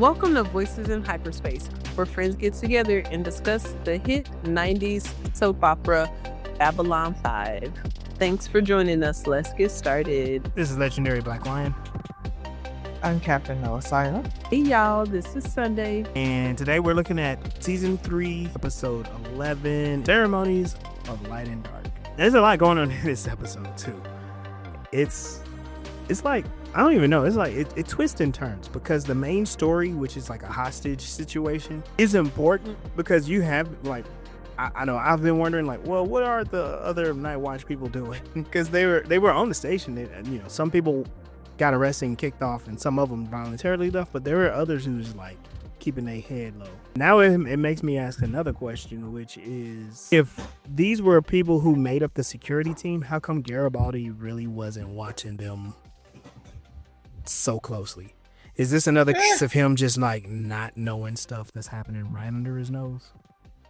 Welcome to Voices in Hyperspace, where friends get together and discuss the hit 90s soap opera Babylon 5. Thanks for joining us. Let's get started. This is Legendary Black Lion. I'm Captain Noah. Hey y'all, this is Sunday. And today we're looking at Season 3, Episode 11, Ceremonies of Light and Dark. There's a lot going on in this episode, too. It's like, I don't even know. It's like, it twists and turns because the main story, which is like a hostage situation, is important because you have, like, I know I've been wondering, like, well, what are the other Nightwatch people doing? Because they were on the station. And, some people got arrested and kicked off, and some of them voluntarily left, but there were others who was like keeping their head low. Now it makes me ask another question, which is, if these were people who made up the security team, how come Garibaldi really wasn't watching them so closely? Is this another case of him just like not knowing stuff that's happening right under his nose?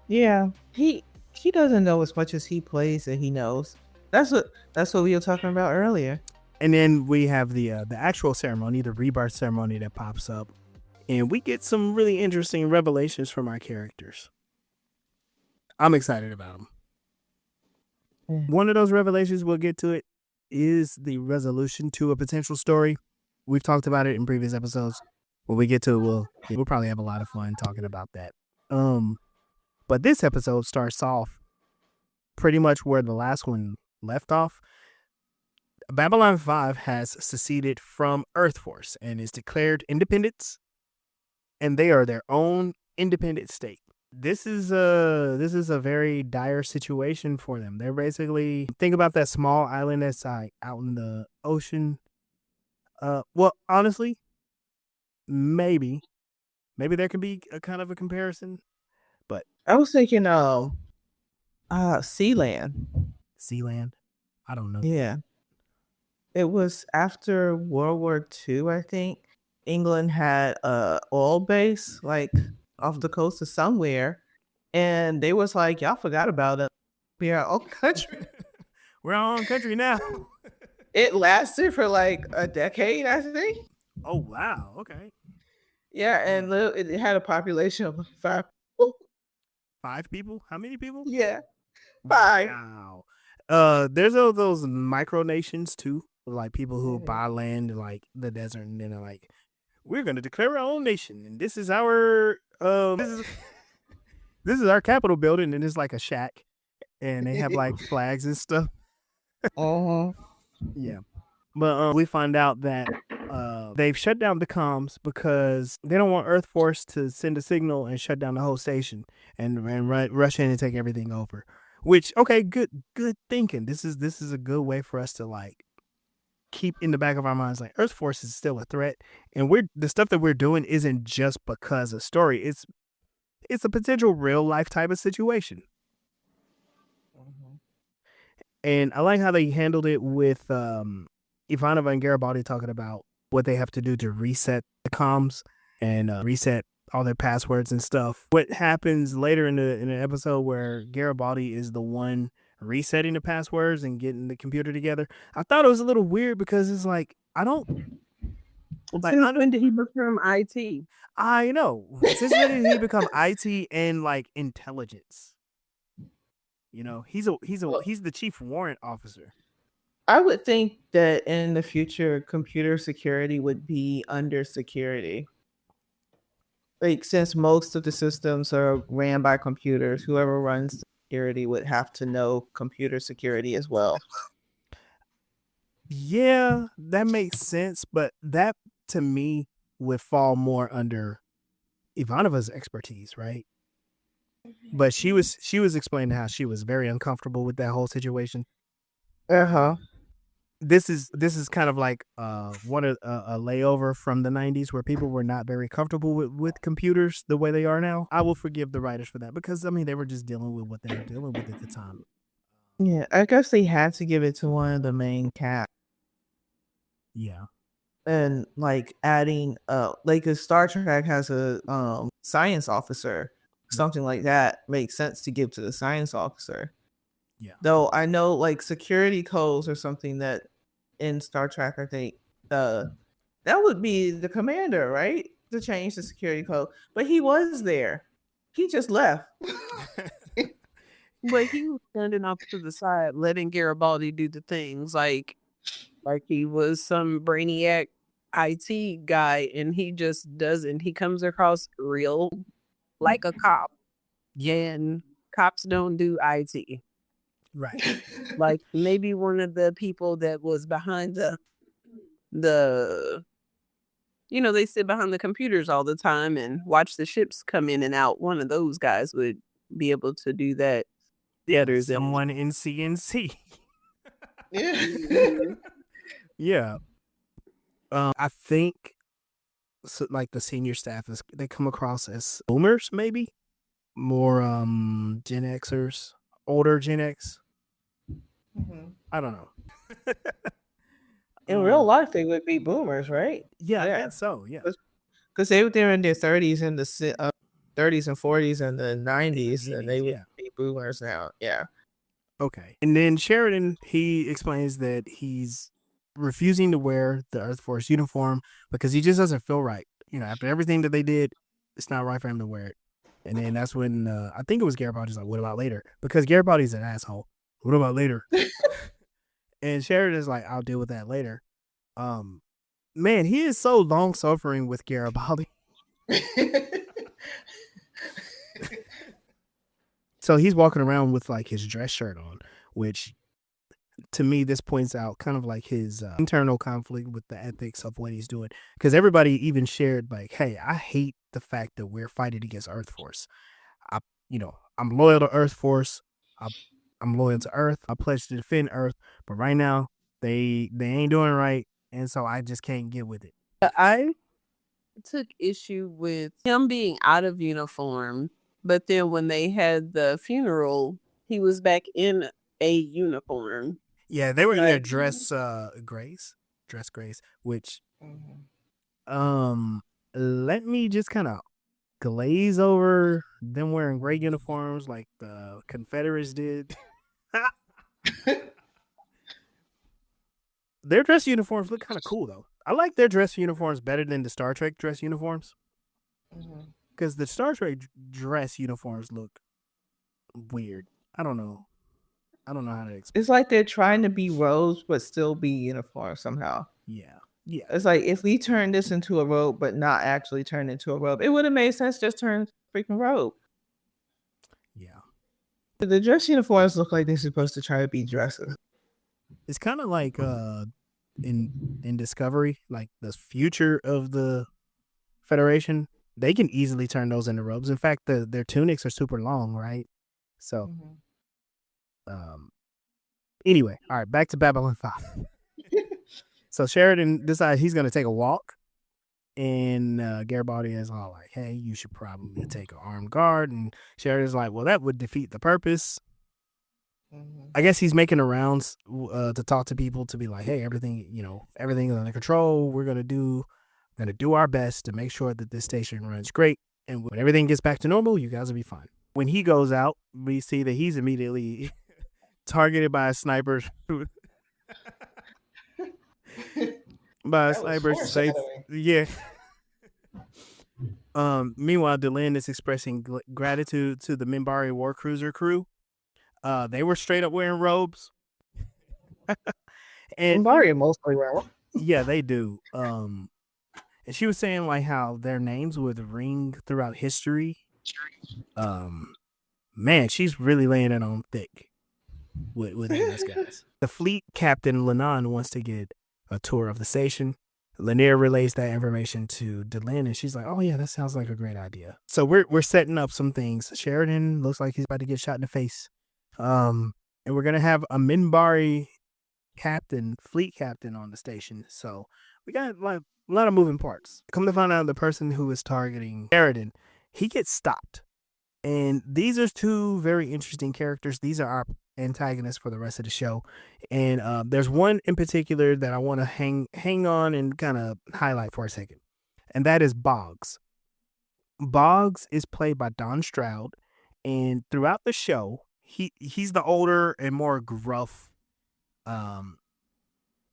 Yeah, he doesn't know as much as he plays that he knows. That's what we were talking about earlier. And then we have the actual ceremony, the rebirth ceremony that pops up, and we get some really interesting revelations from our characters. I'm excited about them. One of those revelations, we'll get to it, is the resolution to a potential story. We've talked about it in previous episodes. When we get to it, we'll probably have a lot of fun talking about that. But this episode starts off pretty much where the last one left off. Babylon 5 has seceded from EarthForce and is declared independence, and they are their own independent state. This is a very dire situation for them. They're basically, think about that small island that's like out in the ocean. Well, honestly, maybe there could be a kind of a comparison, but I was thinking, Sealand. Sealand, I don't know. Yeah, it was after World War II, I think. England had a oil base like off the coast of somewhere, and they was like, y'all forgot about it. We're our own country. We're our own country now. It lasted for like a decade, I think. Oh wow, okay. Yeah, and it had a population of 5 people. 5 people? How many people? Yeah, 5. Wow. There's those micronations too, like people who buy land in like the desert, and then they're like, we're gonna declare our own nation, and this is our this is our Capitol building, and it's like a shack, and they have like flags and stuff. Yeah, but we find out that they've shut down the comms because they don't want EarthForce to send a signal and shut down the whole station and rush in and take everything over. Which, okay, good thinking. This is a good way for us to like keep in the back of our minds like EarthForce is still a threat, and the stuff that we're doing isn't just because of story. It's a potential real life type of situation. And I like how they handled it with Ivanova and Garibaldi talking about what they have to do to reset the comms and reset all their passwords and stuff. What happens later in the episode where Garibaldi is the one resetting the passwords and getting the computer together, I thought it was a little weird because it's like, When did he become IT? I know. Since when did he become IT and like intelligence? He's the chief warrant officer. I would think that in the future, computer security would be under security. Like, since most of the systems are ran by computers, whoever runs security would have to know computer security as well. Yeah, that makes sense, but that to me would fall more under Ivanova's expertise, right? But she was explaining how she was very uncomfortable with that whole situation. This is kind of like a layover from the 90s where people were not very comfortable with computers the way they are now. I will forgive the writers for that because they were just dealing with what they were dealing with at the time. Yeah, I guess they had to give it to one of the main cast. Yeah. And like adding like a Star Trek has a science officer. Something like that makes sense to give to the science officer. Yeah. Though I know like security codes or something that in Star Trek, I think that would be the commander, right? to change the security code, but he was there. He just left. But he was standing off to the side, letting Garibaldi do the things like he was some brainiac IT guy, and he just doesn't. He comes across real like a cop. Yeah, and cops don't do IT. Right. Like maybe one of the people that was behind the they sit behind the computers all the time and watch the ships come in and out. One of those guys would be able to do that. The others, Someone in CNC. Mhm. Yeah. I think like the senior staff they come across as boomers, maybe more Gen Xers, older Gen X. I don't know. In real life, they would be boomers, right? Yeah, I guess so. Yeah, because they were in their 30s and the 30s and 40s and the 90s, and they would be boomers now. Yeah. Okay. And then Sheridan, he explains that he's refusing to wear the EarthForce uniform because he just doesn't feel right. After everything that they did, it's not right for him to wear it. And then that's when I think it was Garibaldi's like, what about later? Because Garibaldi's an asshole. What about later? And Sheridan's like, I'll deal with that later. Man, he is so long suffering with Garibaldi. So he's walking around with like his dress shirt on, which to me, this points out kind of like his internal conflict with the ethics of what he's doing. Because everybody even shared like, hey, I hate the fact that we're fighting against EarthForce. I'm loyal to EarthForce. I'm loyal to Earth. I pledge to defend Earth. But right now, they ain't doing right. And so I just can't get with it. I took issue with him being out of uniform, but then when they had the funeral, he was back in a uniform. Yeah, they were in their dress grays, which let me just kind of glaze over them wearing gray uniforms like the Confederates did. Their dress uniforms look kind of cool though. I like their dress uniforms better than the Star Trek dress uniforms. Because the Star Trek dress uniforms look weird. I don't know how to explain. It's like they're trying to be robes but still be uniform somehow. Yeah. It's like if we turn this into a robe but not actually turn into a robe, it would have made sense just turn freaking robe. Yeah. The dress uniforms look like they're supposed to try to be dresses. It's kind of like in Discovery, like the future of the Federation, they can easily turn those into robes. In fact, their tunics are super long, right? So, anyway, all right, back to Babylon 5. So Sheridan decides he's going to take a walk, and Garibaldi is all like, hey, you should probably take an armed guard. And Sheridan's like, well, that would defeat the purpose. I guess he's making the rounds to talk to people to be like, hey, everything is under control. We're going to do our best to make sure that this station runs great. And when everything gets back to normal, you guys will be fine. When he goes out, we see that he's immediately targeted by a sniper. By a sniper. Yeah. Meanwhile, Delenn is expressing gratitude to the Minbari war cruiser crew. They were straight up wearing robes. And Minbari mostly wear robes. Yeah, they do. And she was saying like how their names would ring throughout history. Man, she's really laying it on thick with these guys. The fleet captain Lenon wants to get a tour of the station. Lanier relays that information to Delenn, and she's like, oh yeah, that sounds like a great idea. So we're setting up some things. Sheridan looks like he's about to get shot in the face. And we're gonna have a Minbari fleet captain on the station. So we got like a lot of moving parts. Come to find out, the person who is targeting Sheridan, he gets stopped. And these are two very interesting characters. These are our antagonists for the rest of the show. And there's one in particular that I want to hang on and kind of highlight for a second. And that is Boggs. Boggs is played by Don Stroud. And throughout the show, he's the older and more gruff.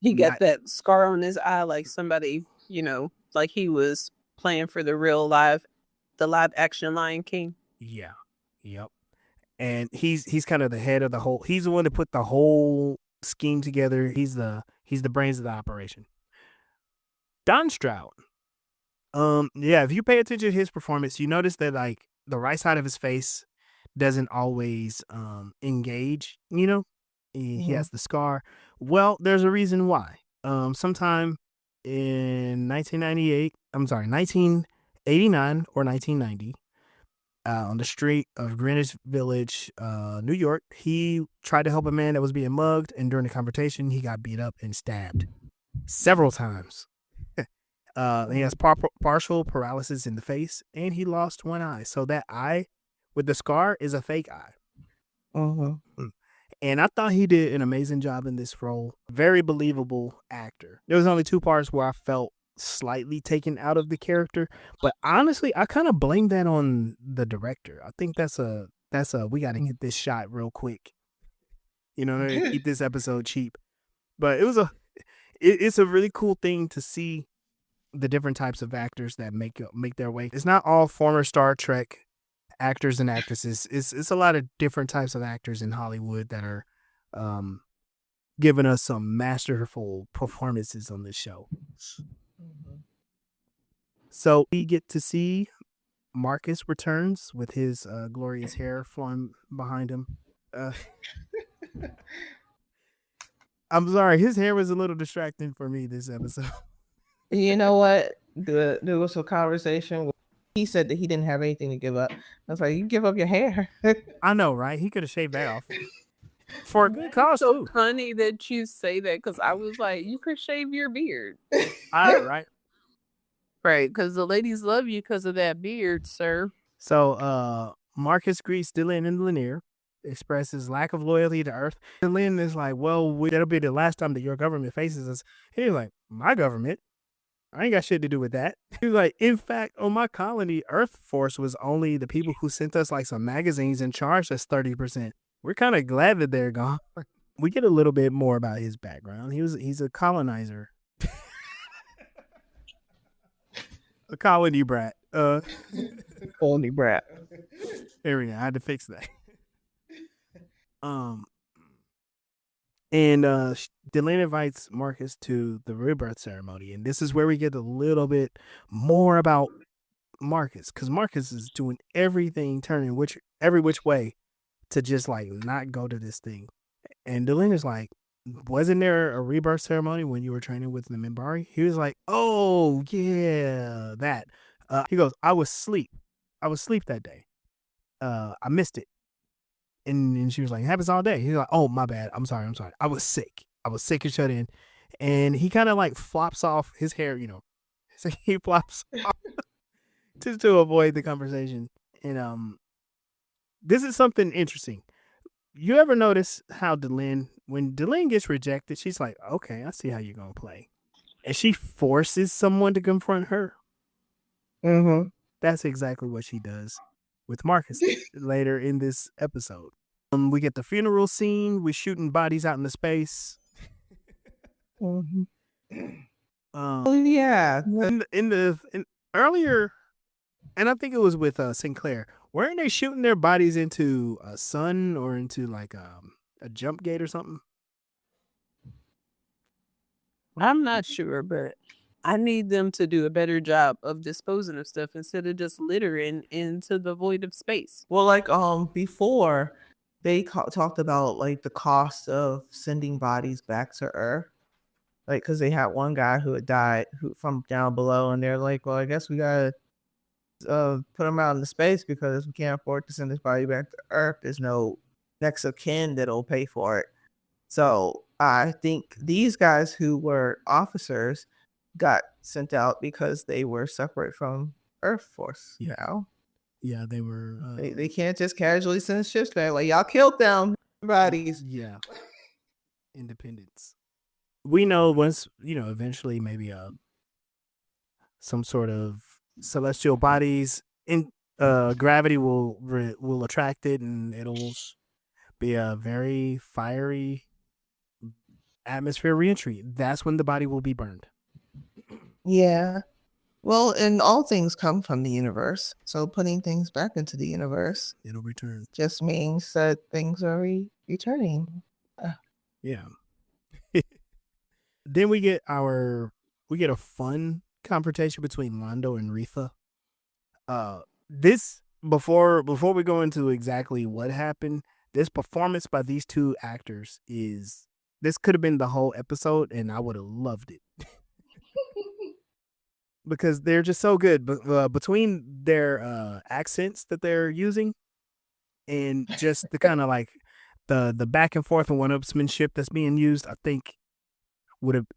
He got that scar on his eye like somebody, like he was playing for the live action Lion King. Yeah. Yep. And he's kind of the head of the whole. He's the one to put the whole scheme together. He's the brains of the operation. Don Stroud. Yeah, if you pay attention to his performance, you notice that like the right side of his face doesn't always engage, you know? He has the scar. Well, there's a reason why. Sometime in 1989 or 1990, on the street of Greenwich Village, New York, he tried to help a man that was being mugged, and during the confrontation, he got beat up and stabbed several times. He has partial paralysis in the face, and he lost one eye. So that eye with the scar is a fake eye. And I thought he did an amazing job in this role. Very believable actor. There was only 2 parts where I felt slightly taken out of the character, but honestly, I kind of blame that on the director. I think that's a we got to get this shot real quick. You know, to keep this episode cheap. But it's a really cool thing to see the different types of actors that make their way. It's not all former Star Trek actors and actresses. It's a lot of different types of actors in Hollywood that are giving us some masterful performances on this show. So we get to see Markus returns with his glorious hair flowing behind him. I'm sorry, his hair was a little distracting for me this episode. You know what? There was a conversation. He said that he didn't have anything to give up. I was like, you give up your hair. I know, right? He could have shaved that off for a good cause. So funny that you say that, because I was like, you could shave your beard. Right. Right, because the ladies love you because of that beard, sir. So Markus greets Delenn and Lanier, expresses lack of loyalty to Earth. Delenn is like, well, that'll be the last time that your government faces us. He's like, my government? I ain't got shit to do with that. He's like, in fact, on my colony, EarthForce was only the people who sent us like some magazines and charged us 30%. We're kind of glad that they're gone. We get a little bit more about his background. He's a colonizer. A colony brat. Colony brat. There we go. I had to fix that. And Delenn invites Markus to the rebirth ceremony, and this is where we get a little bit more about Markus, because Markus is doing everything, turning every which way to just like not go to this thing. And Delenn is like, wasn't there a rebirth ceremony when you were training with the Minbari? He was like, oh yeah, that. He goes, I was asleep that day. I missed it. And she was like, it happens all day. He's like, oh, my bad. I'm sorry. I was sick and shut in. And he kind of like flops off his hair, you know. So he flops off just to avoid the conversation. And this is something interesting. You ever notice how when Delenn gets rejected, she's like, okay, I see how you're going to play. And she forces someone to confront her. Mm-hmm. That's exactly what she does with Markus later in this episode. We get the funeral scene. We're shooting bodies out into space. Mm-hmm. Yeah. In earlier, and I think it was with Sinclair, weren't they shooting their bodies into a sun or into like a jump gate or something? I'm not sure, but I need them to do a better job of disposing of stuff instead of just littering into the void of space. Well, like before they talked about like the cost of sending bodies back to Earth, like because they had one guy who had died from down below, and they're like, well, I guess we gotta put him out into space because we can't afford to send this body back to Earth. There's no next of kin that'll pay for it. So I think these guys who were officers got sent out because they were separate from EarthForce. Yeah. You know? Yeah, they were. They can't just casually send ships back. Like, y'all killed them bodies. Yeah. Independence. We know once, eventually maybe some sort of celestial bodies in gravity will attract it, and it'll be a very fiery atmosphere reentry. That's when the body will be burned. Yeah. Well, and all things come from the universe. So putting things back into the universe, it'll return. Just means that things are returning. Yeah. Then we get a fun confrontation between Londo and Rifa. This before we go into exactly what happened, this performance by these two actors this could have been the whole episode, and I would have loved it. Because they're just so good. But between their accents that they're using, and just the kind of like the back and forth and one-upsmanship that's being used, I think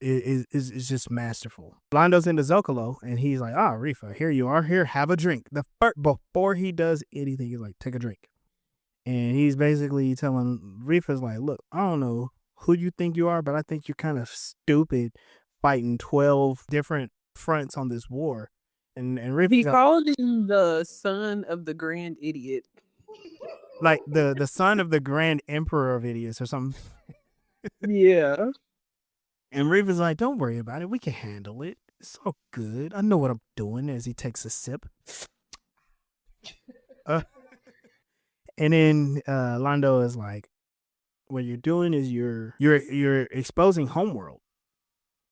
is just masterful. Londo's into Zocalo, and he's like, Rifa, here you are. Here, have a drink. Before he does anything, he's like, take a drink. And he's basically telling Rifa's like, look, I don't know who you think you are, but I think you're kind of stupid fighting 12 different fronts on this war. And Rifa, he called him the son of the grand idiot. Like the son of the grand emperor of idiots or something. Yeah. And Rifa's like, don't worry about it. We can handle it. It's all good. I know what I'm doing, as he takes a sip. And then Londo is like, what you're doing is you're exposing homeworld.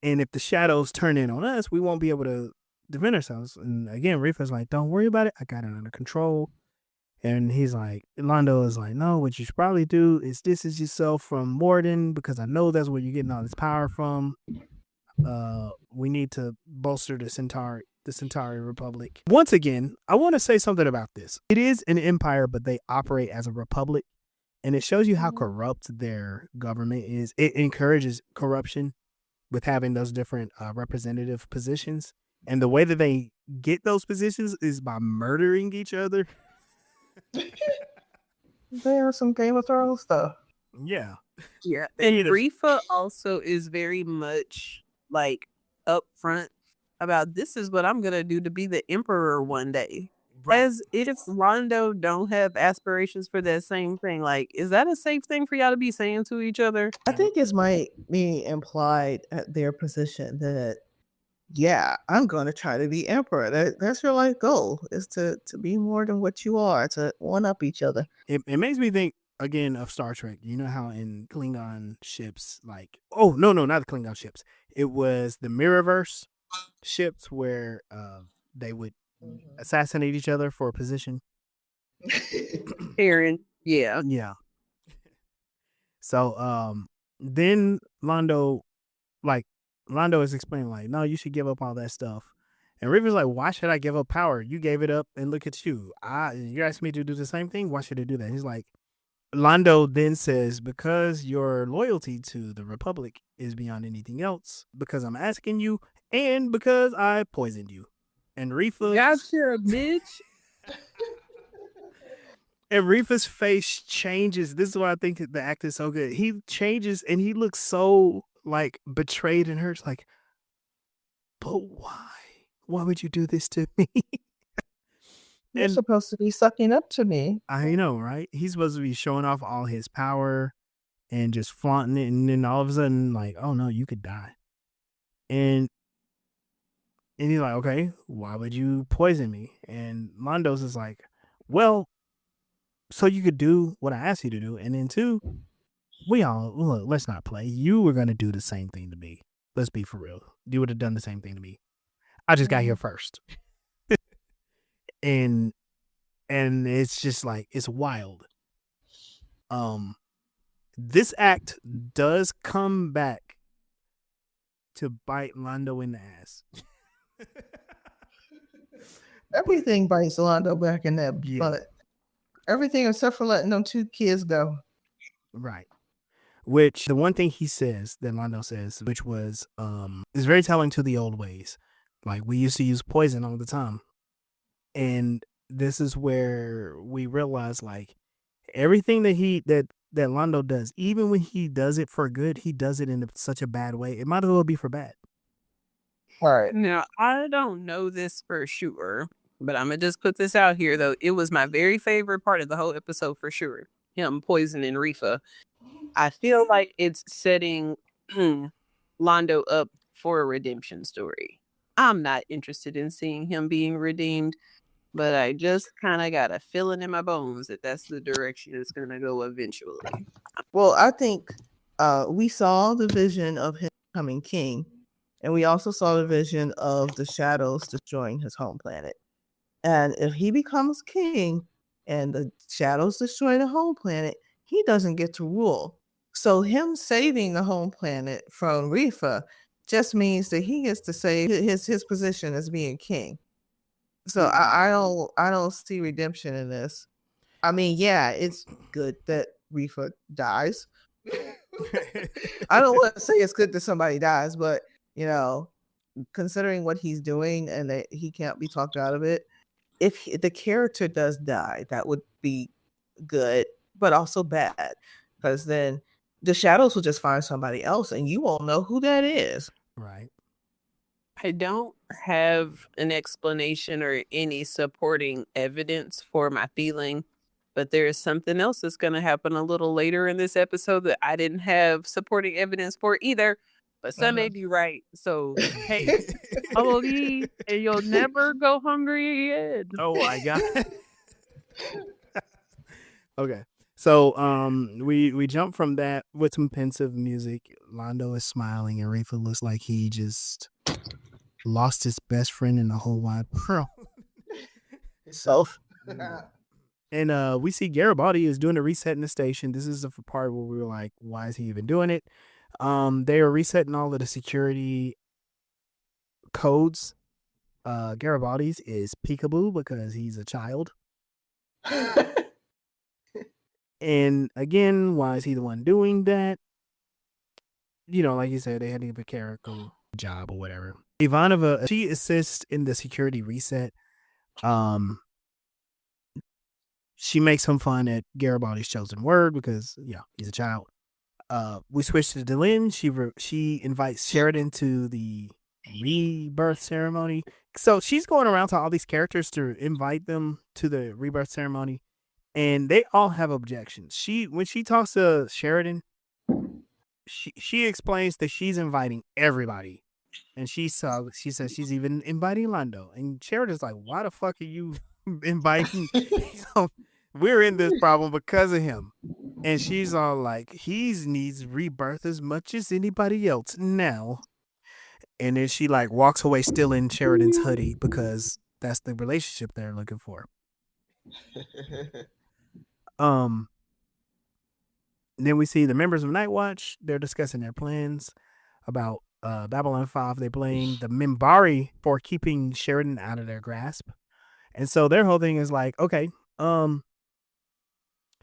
And if the shadows turn in on us, we won't be able to defend ourselves. And again, Rifa's like, don't worry about it. I got it under control. And he's like, Londo is like, no, what you should probably do is distance yourself from Morden, because I know that's where you're getting all this power from. We need to bolster the Centauri Republic. Once again, I want to say something about this. It is an empire, but they operate as a republic. And it shows you how corrupt their government is. It encourages corruption with having those different representative positions. And the way that they get those positions is by murdering each other. There are some Game of Thrones stuff. Yeah. Yeah. And Rifa also is very much like upfront about, this is what I'm going to do to be the emperor one day. Right. As if Londo don't have aspirations for that same thing. Like, is that a safe thing for y'all to be saying to each other? I think it might be implied at their position that, yeah, I'm going to try to be emperor. That's your life goal, is to be more than what you are, to one up each other. It makes me think again of Star Trek. You know how in Klingon ships, like, oh no, not the Klingon ships. It was the Mirrorverse ships where they would assassinate each other for a position. Aaron, yeah. So then Londo is explaining, like, no, you should give up all that stuff. And River's like, why should I give up power? You gave it up, and look at you. You asked me to do the same thing. Why should I do that? He's like, Londo then says, because your loyalty to the Republic is beyond anything else, because I'm asking you, and because I poisoned you. And Rifa, gotcha, bitch. And Rifa's face changes. This is why I think the actor is so good. He changes, and he looks so like betrayed and hurts. Like, but why? Why would you do this to me? You're supposed to be sucking up to me. I know, right? He's supposed to be showing off all his power and just flaunting it, and then all of a sudden, like, oh no, you could die. And he's like, okay, why would you poison me? And Londo's is like, well, so you could do what I asked you to do. And then two, look, let's not play. You were going to do the same thing to me. Let's be for real. You would have done the same thing to me. I just got here first. and it's just like, it's wild. This act does come back to bite Londo in the ass. Everything bites Londo back in that butt. Everything except for letting them two kids go. Right. Which the one thing he says, that Londo says, which was is very telling to the old ways. Like, we used to use poison all the time. And this is where we realize, like, everything that Londo does, even when he does it for good, he does it in such a bad way. It might as well be for bad. All right. Now, I don't know this for sure, but I'm going to just put this out here, though. It was my very favorite part of the whole episode for sure. Him poisoning Rifa. I feel like it's setting Londo up for a redemption story. I'm not interested in seeing him being redeemed, but I just kind of got a feeling in my bones that that's the direction it's going to go eventually. Well, I think we saw the vision of him becoming king, and we also saw the vision of the shadows destroying his home planet. And if he becomes king and the shadows destroy the home planet, he doesn't get to rule. So him saving the home planet from Rifa just means that he gets to save his position as being king. So I don't see redemption in this. I mean, yeah, it's good that Rifa dies. I don't want to say it's good that somebody dies, but you know, considering what he's doing and that he can't be talked out of it, if the character does die, that would be good, but also bad, because then the shadows will just find somebody else, and you won't know who that is. Right. I don't have an explanation or any supporting evidence for my feeling, but there is something else that's going to happen a little later in this episode that I didn't have supporting evidence for either. But some may be right. So, hey, follow these and you'll never go hungry again. Oh my god. Okay. So we jump from that with some pensive music. Londo is smiling and Rifa looks like he just lost his best friend in the whole wide world. Self. And we see Garibaldi is doing a reset in the station. This is the part where we were like, why is he even doing it? They are resetting all of the security codes. Garibaldi's is peekaboo because he's a child. And again, why is he the one doing that? You know, like you said, they had to give a character job or whatever. Ivanova, she assists in the security reset. She makes some fun at Garibaldi's chosen word because, yeah, he's a child. We switch to Delenn. She invites Sheridan to the rebirth ceremony. So she's going around to all these characters to invite them to the rebirth ceremony, and they all have objections. When she talks to Sheridan, she explains that she's inviting everybody, and she says she's even inviting Londo. And Sheridan's like, "Why the fuck are you inviting?" We're in this problem because of him. And she's all like, he needs rebirth as much as anybody else now. And then she like walks away still in Sheridan's hoodie because that's the relationship they're looking for. Then we see the members of Nightwatch. They're discussing their plans about Babylon 5. They blame the Minbari for keeping Sheridan out of their grasp. And so their whole thing is like, okay,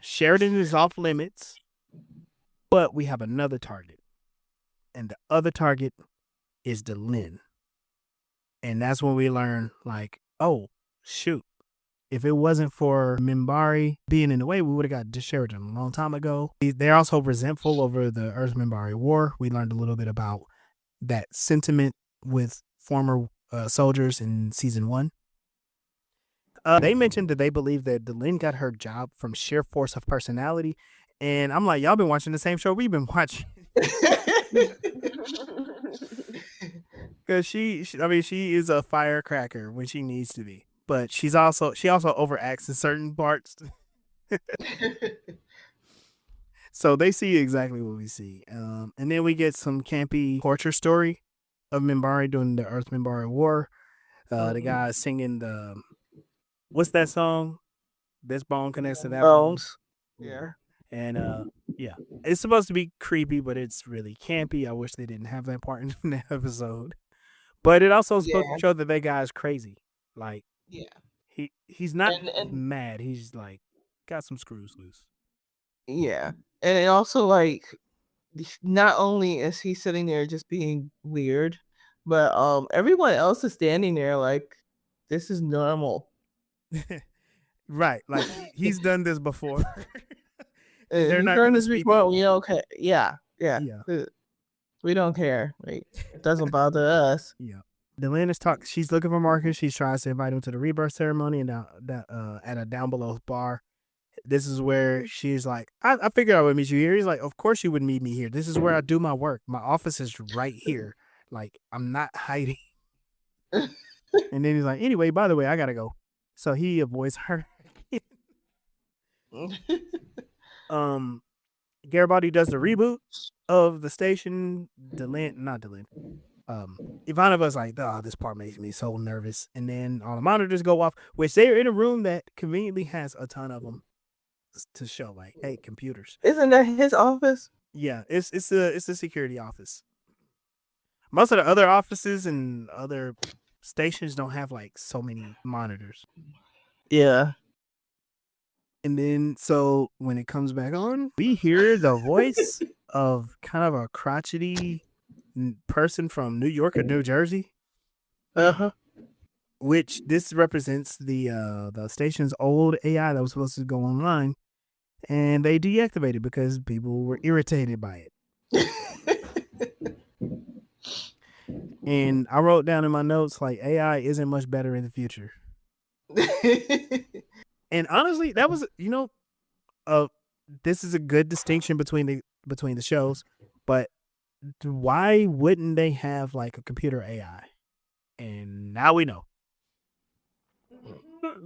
Sheridan is off limits, but we have another target. And the other target is Delenn. And that's when we learn, like, oh, shoot. If it wasn't for Minbari being in the way, we would have got Sheridan a long time ago. They're also resentful over the Earth-Minbari war. We learned a little bit about that sentiment with former soldiers in season 1. They mentioned that they believe that Delenn got her job from sheer force of personality. And I'm like, y'all been watching the same show we've been watching. Because she is a firecracker when she needs to be. But she also overacts in certain parts. So they see exactly what we see. And then we get some campy torture story of Minbari during the Earth-Minbari war. The guy singing the... What's that song? This bone connects to that Bones. Yeah. And yeah, it's supposed to be creepy, but it's really campy. I wish they didn't have that part in the episode. But it also is supposed to show that guy is crazy. Like, he's not mad. He's like got some screws loose. Yeah, and it also like not only is he sitting there just being weird, but everyone else is standing there like this is normal. Right, like he's done this before. They're not done this before. We don't care. Yeah. We don't care. Like, it doesn't bother us. Yeah. Delenn is talking. She's looking for Markus. She tries to invite him to the rebirth ceremony and at a down below bar. This is where she's like, I figured I would meet you here. He's like, of course you would meet me here. This is where I do my work. My office is right here. Like, I'm not hiding. And then he's like, anyway, by the way, I gotta go. So he avoids her. Garibaldi does the reboot of the station. Not Delenn. Ivanova's like, oh, this part makes me so nervous. And then all the monitors go off, which they're in a room that conveniently has a ton of them to show, like, hey, computers. Isn't that his office? Yeah, it's a security office. Most of the other offices and other stations don't have like so many monitors. Yeah. And then so when it comes back on, we hear the voice of kind of a crotchety person from New York or New Jersey. Which this represents the station's old AI that was supposed to go online, and they deactivated because people were irritated by it. And I wrote down in my notes, like, AI isn't much better in the future. And honestly, that was, this is a good distinction between the shows, but why wouldn't they have like a computer AI? And now we know.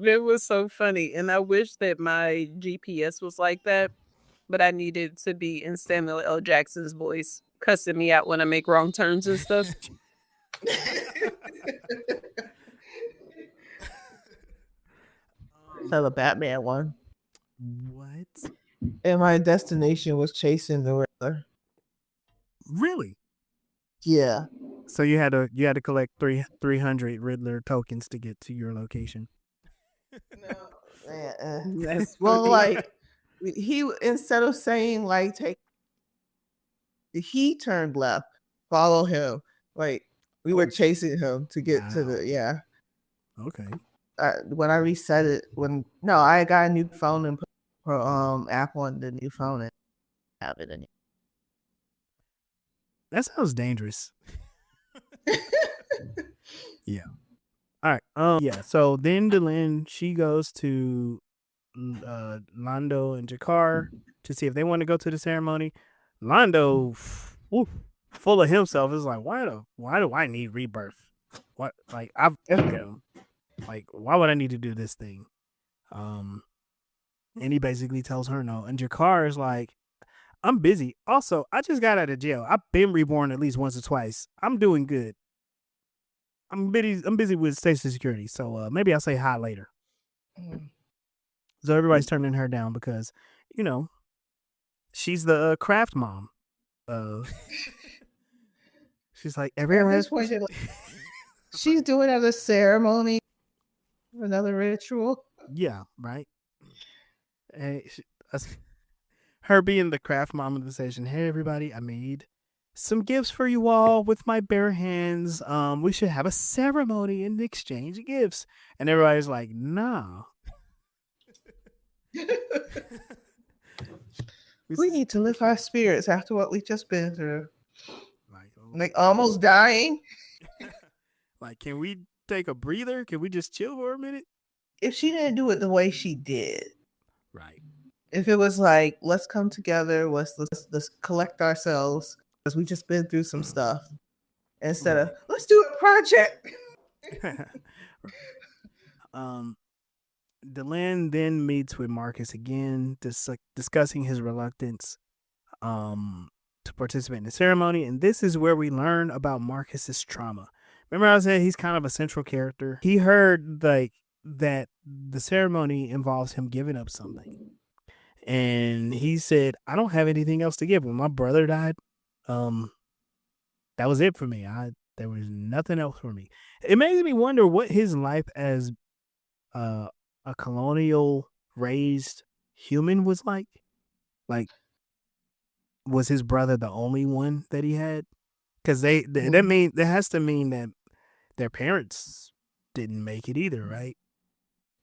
It was so funny, and I wish that my GPS was like that, but I needed to be in Samuel L. Jackson's voice, cussing me out when I make wrong turns and stuff. Tell the Batman one. What? And my destination was chasing the Riddler. Really? Yeah. So you had to collect 300 Riddler tokens to get to your location. No, well, like he, instead of saying like take, he turned left, follow him. Like we were chasing him to get to the Okay. When I reset it, I got a new phone and put app on the new phone and have it in it. That sounds dangerous. Yeah. All right. Yeah. So then Delenn, she goes to Londo and Jakar to see if they want to go to the ceremony. Londo, full of himself, is like, why do I need rebirth? What? Like, I've like, why would I need to do this thing? And he basically tells her no. And Jakar is like, I'm busy. Also, I just got out of jail. I've been reborn at least once or twice. I'm doing good. I'm busy with station security, so maybe I'll say hi later. So everybody's turning her down because, she's the craft mom. She's like, everyone. She's doing another ceremony, another ritual. Yeah, right. And her being the craft mom of the station. Hey, everybody, I made some gifts for you all with my bare hands. We should have a ceremony and exchange gifts. And everybody's like, no. We need to lift our spirits after what we've just been through. Like almost dying. Like, can we take a breather? Can we just chill for a minute? If she didn't do it the way she did. Right. If it was like, let's come together, let's collect ourselves, because we just been through some stuff. Instead of, let's do a project. Delenn then meets with Markus again, discussing his reluctance to participate in the ceremony. And this is where we learn about Marcus's trauma. Remember I said he's kind of a central character? He heard like that the ceremony involves him giving up something. And he said, I don't have anything else to give. When my brother died, that was it for me. There was nothing else for me. It makes me wonder what his life as a colonial raised human was like. Like, was his brother the only one that he had? Because that has to mean that their parents didn't make it either, right?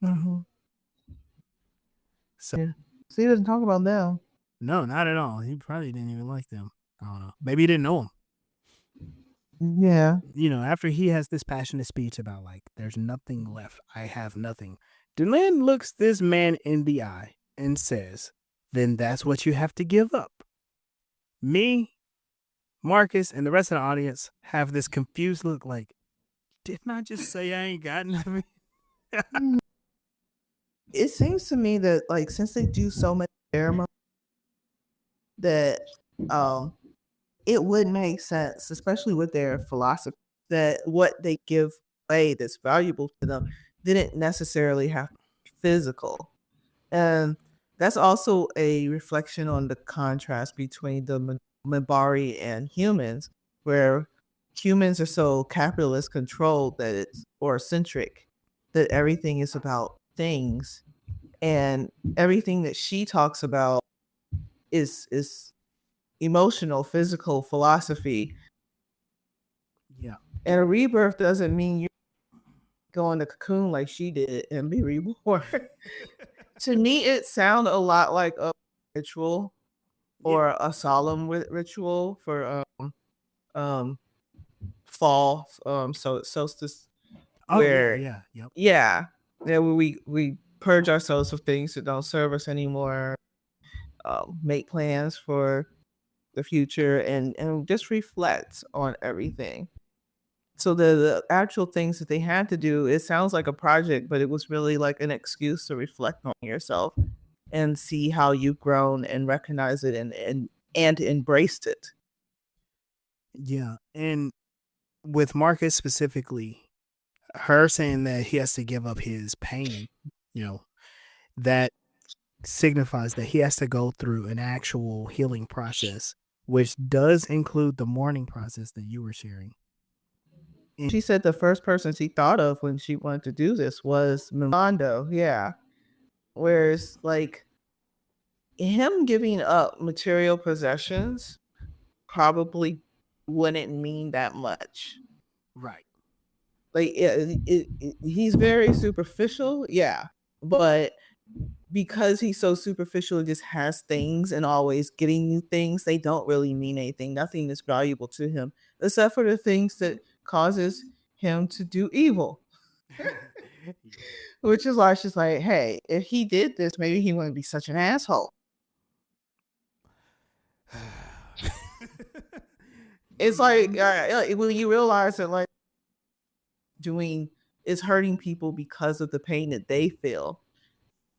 Mm-hmm. So, yeah. So he doesn't talk about them. No, not at all. He probably didn't even like them. I don't know. Maybe he didn't know them. Yeah. After he has this passionate speech about like, there's nothing left. I have nothing. Delenn looks this man in the eye and says, then that's what you have to give up. Me, Markus, and the rest of the audience have this confused look like, didn't I just say I ain't got nothing? It seems to me that like since they do so much ceremony that it would make sense, especially with their philosophy, that what they give away that's valuable to them didn't necessarily have to be physical. And that's also a reflection on the contrast between the Minbari and humans, where humans are so capitalist controlled that it's or centric that everything is about things, and everything that she talks about is emotional, physical philosophy. Yeah. And a rebirth doesn't mean you go in the cocoon like she did and be reborn. To me, it sounded a lot like a ritual or a solemn ritual for fall, so solstice, Oh where yeah. Yep. yeah, where we purge ourselves of things that don't serve us anymore, make plans for the future, and just reflect on everything. So the actual things that they had to do, it sounds like a project, but it was really like an excuse to reflect on yourself and see how you've grown and recognize it and embraced it. Yeah. And with Marcus specifically, her saying that he has to give up his pain, that signifies that he has to go through an actual healing process, which does include the mourning process that you were sharing. She said the first person she thought of when she wanted to do this was Mimondo. Yeah. Whereas, like, him giving up material possessions probably wouldn't mean that much. Right. Like, he's very superficial. Yeah. But because he's so superficial and just has things and always getting new things, they don't really mean anything. Nothing is valuable to him except for the things that causes him to do evil. Which is why she's like, hey, if he did this, maybe he wouldn't be such an asshole. It's like when you realize that like doing is hurting people because of the pain that they feel.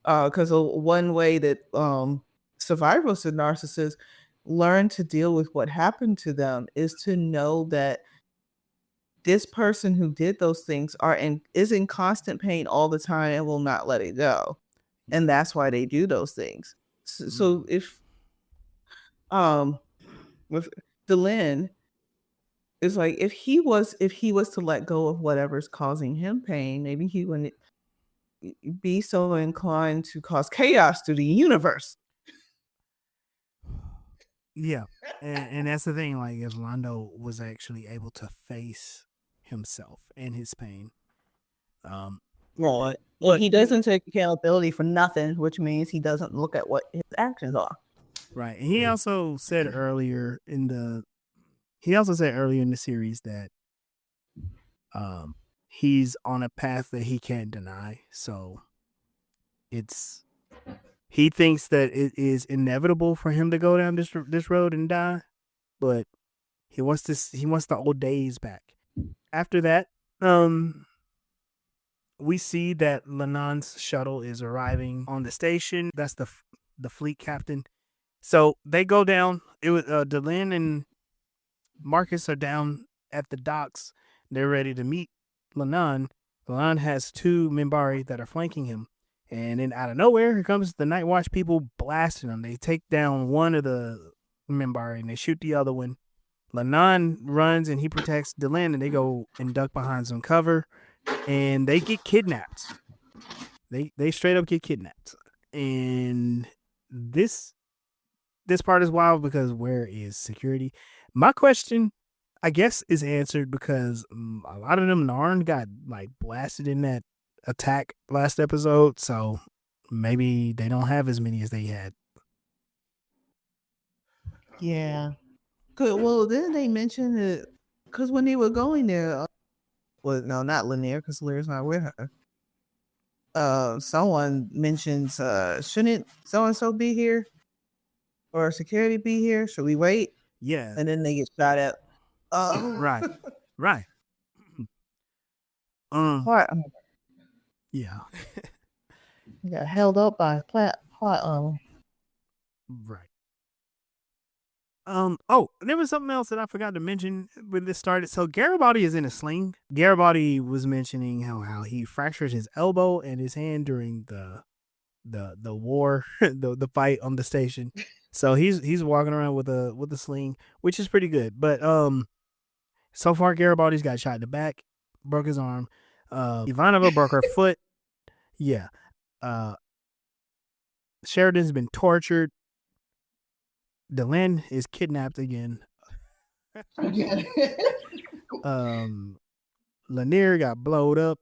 Because one way that survivors and narcissists learn to deal with what happened to them is to know that this person who did those things is in constant pain all the time and will not let it go, and that's why they do those things. So if with Delenn, it's like if he was to let go of whatever's causing him pain, maybe he wouldn't be so inclined to cause chaos to the universe. Yeah. And that's the thing, like if Londo was actually able to face himself and his pain. Well, he doesn't take accountability for nothing, which means he doesn't look at what his actions are. Right. And he also said earlier in the series that he's on a path that he can't deny. So he thinks that it is inevitable for him to go down this road and die, but he wants the old days back. After that, we see that Lenon's shuttle is arriving on the station. That's the fleet captain. So they go down. It was Delenn and Markus are down at the docks. They're ready to meet Lenon. Lenon has two Minbari that are flanking him. And then out of nowhere, here comes the Nightwatch people blasting them. They take down one of the Minbari and they shoot the other one. Lenon runs and he protects Delenn, and they go and duck behind some cover, and they get kidnapped. They straight up get kidnapped. And this part is wild because where is security? My question, I guess, is answered because a lot of them Narn got like blasted in that attack last episode, so maybe they don't have as many as they had. Yeah. Good. Well, then they mentioned it because when they were going there, well, no, not Lanier because Lanier's not with her. Someone mentions, shouldn't so and so be here or security be here? Should we wait? Yeah. And then they get shot at. Right. Plot armor. Yeah. He got held up by plot armor. Right. Oh, there was something else that I forgot to mention when this started. So Garibaldi is in a sling. Garibaldi was mentioning how he fractured his elbow and his hand during the war, the fight on the station. So he's walking around with a sling, which is pretty good. But so far Garibaldi's got shot in the back, broke his arm. Ivanova broke her foot. Yeah. Sheridan's been tortured. Delenn is kidnapped again. Lanier got blowed up.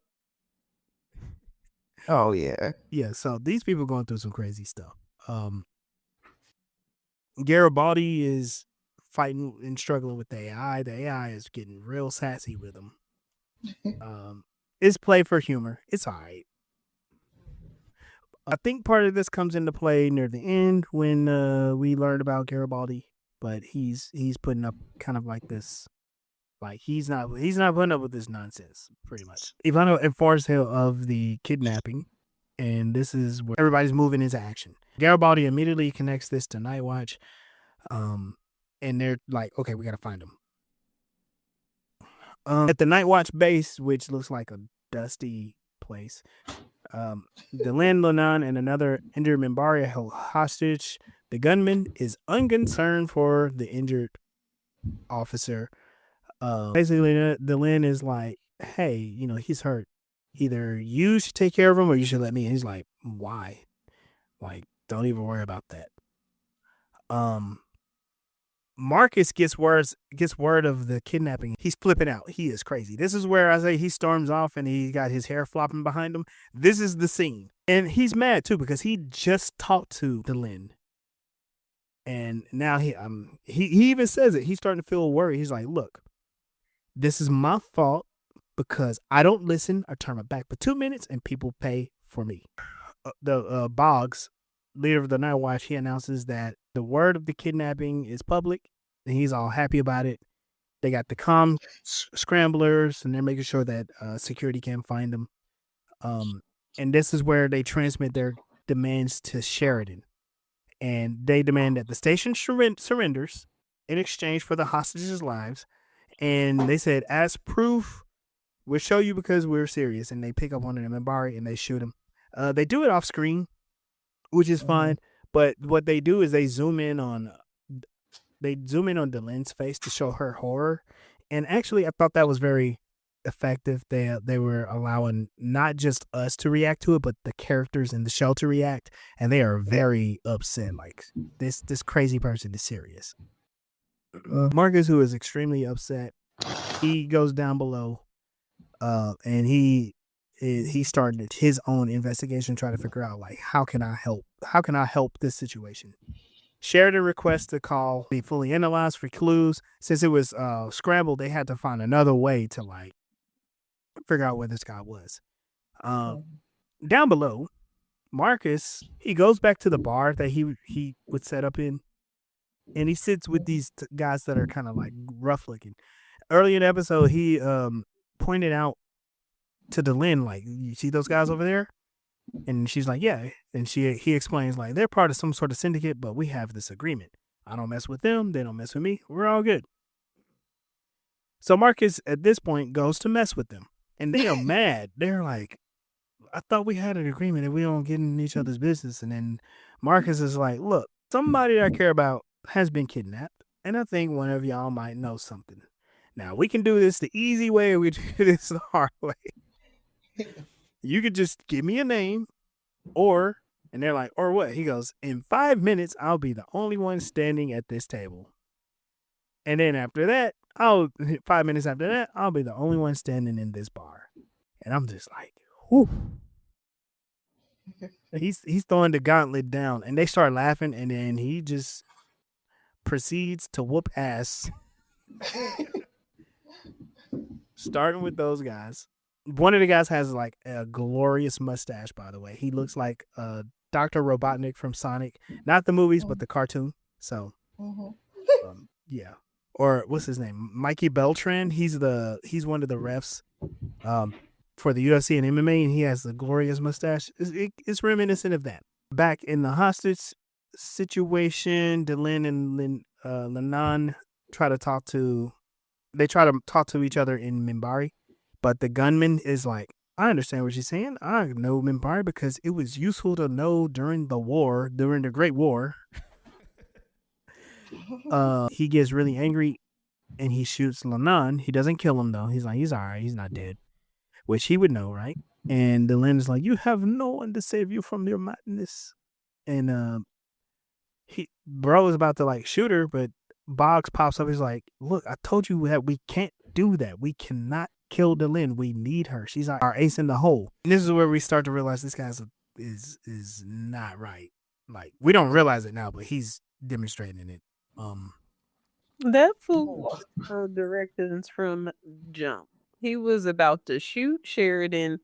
Oh yeah. Yeah, so these people going through some crazy stuff. Garibaldi is fighting and struggling with the AI. The AI is getting real sassy with him. It's play for humor. It's all right. I think part of this comes into play near the end when we learned about Garibaldi, but he's putting up kind of like this, like he's not putting up with this nonsense pretty much. Ivano informs him of the kidnapping, and this is where everybody's moving into action. Garibaldi immediately connects this to Nightwatch, and they're like, okay, we gotta find him. At the Nightwatch base, which looks like a dusty place, Delenn, Lenon, and another injured Minbari are held hostage. The gunman is unconcerned for the injured officer. Basically, Delenn is like, hey, he's hurt. Either you should take care of him or you should let me. And he's like, why? Like, don't even worry about that. Markus gets word of the kidnapping. He's flipping out. He is crazy. This is where I say he storms off and he got his hair flopping behind him. This is the scene. And he's mad too because he just talked to Delenn. And now he even says it. He's starting to feel worried. He's like, look, this is my fault because I don't listen. I turn my back for 2 minutes and people pay for me. The Boggs, leader of the Nightwatch, he announces that the word of the kidnapping is public and he's all happy about it. They got the comm scramblers and they're making sure that security can't find them. And this is where they transmit their demands to Sheridan. And they demand that the station surrenders in exchange for the hostages' lives. And they said, as proof, we'll show you because we're serious. And they pick up one of them Minbari and they shoot him. They do it off screen, which is fine. But what they do is they zoom in on Delenn's face to show her horror. And actually, I thought that was very effective. They were allowing not just us to react to it, but the characters in the show to react. And they are very upset. Like, this crazy person is serious. Markus, who is extremely upset, he goes down below, and he started his own investigation, trying to figure out, like, how can I help this situation. Sheridan requests the call be fully analyzed for clues. Since it was scrambled, they had to find another way to, like, figure out where this guy was. Down below, Markus, he goes back to the bar that he would set up in. And he sits with these guys that are kind of like rough looking. Early in the episode, he pointed out to Delenn, like, you see those guys over there? And she's like, yeah. And he explains, like, they're part of some sort of syndicate, but we have this agreement. I don't mess with them. They don't mess with me. We're all good. So Markus, at this point, goes to mess with them. And they are mad. They're like, I thought we had an agreement and we don't get in each other's business. And then Markus is like, look, somebody that I care about has been kidnapped, and I think one of y'all might know something. Now, we can do this the easy way, or we do this the hard way. You could just give me a name, and they're like, or what? He goes, in 5 minutes, I'll be the only one standing at this table. And then after that, 5 minutes after that, I'll be the only one standing in this bar. And I'm just like, whew. He's throwing the gauntlet down, and they start laughing, and then he just proceeds to whoop ass. Starting with those guys. One of the guys has like a glorious mustache, by the way. He looks like Dr. Robotnik from Sonic. Not the movies, but the cartoon. So, yeah. Or what's his name? Mikey Beltran. He's one of the refs. for the UFC and MMA, and he has the glorious mustache. It's reminiscent of that. Back in the hostage situation, Delenn and Lenon try to talk to each other in Minbari, but the gunman is like, I understand what she's saying. I know Minbari because it was useful to know during the Great War. He gets really angry and he shoots Lenon. He doesn't kill him though. He's like, he's all right. He's not dead, which he would know, right? And Delenn is like, you have no one to save you from your madness. And bro is about to like shoot her, but Boggs pops up. He's like, look, I told you that we can't do that. We cannot kill Delenn. We need her. She's our ace in the hole. And this is where we start to realize this guy is not right. Like, we don't realize it now, but he's demonstrating it. That fool directions from jump. He was about to shoot Sheridan,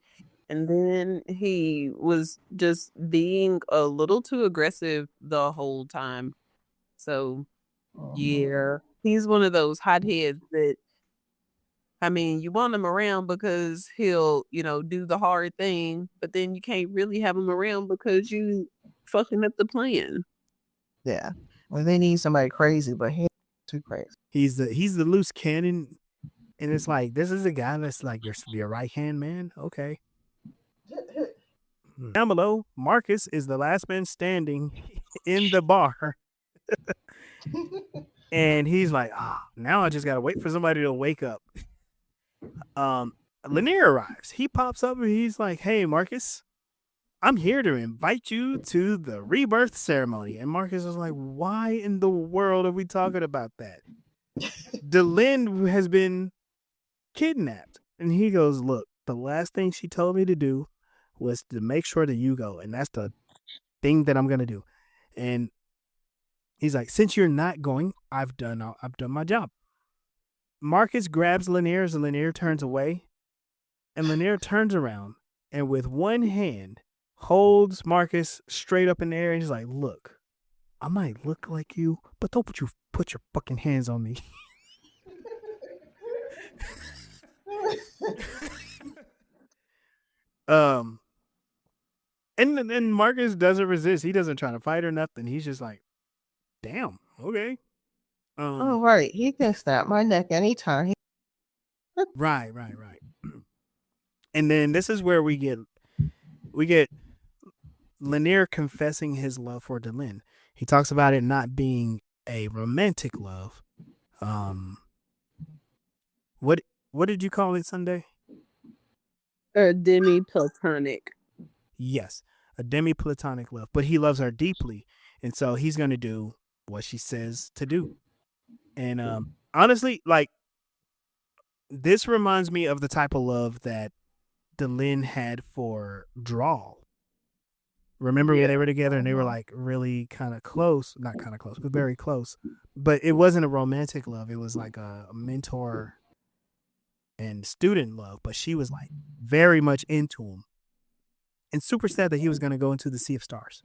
and then he was just being a little too aggressive the whole time. So, yeah, he's one of those hotheads that, I mean, you want him around because he'll, do the hard thing, but then you can't really have him around because you fucking up the plan. Yeah. Well, they need somebody crazy, but he's too crazy. He's the loose cannon, and it's like, this is a guy that's like your right hand man. Okay. Down below, Markus is the last man standing in the bar. And he's like, now I just gotta wait for somebody to wake up. Lanier arrives. He pops up and he's like, hey, Markus, I'm here to invite you to the rebirth ceremony. And Markus is like, why in the world are we talking about that? Delenn has been kidnapped. And he goes, look, the last thing she told me to do was to make sure that you go. And that's the thing that I'm going to do. And he's like, since you're not going, I've done my job. Markus grabs Lanier as Lanier turns away. And Lanier turns around and with one hand holds Markus straight up in the air. And he's like, look, I might look like you, but don't put your fucking hands on me. And then Markus doesn't resist. He doesn't try to fight or nothing. He's just like, damn, okay. Oh, right. He can snap my neck anytime. Right. And then this is where we get Lanier confessing his love for Delenn. He talks about it not being a romantic love. What did you call it, Sunday? A demi-platonic. Yes, a demi-platonic love. But he loves her deeply, and so he's going to do what she says to do. And honestly, like, this reminds me of the type of love that Delenn had for Drawl. Remember when they were together and they were like really kind of close, not kind of close, but very close. But it wasn't a romantic love. It was like a mentor and student love. But she was like very much into him and super sad that he was going to go into the Sea of Stars.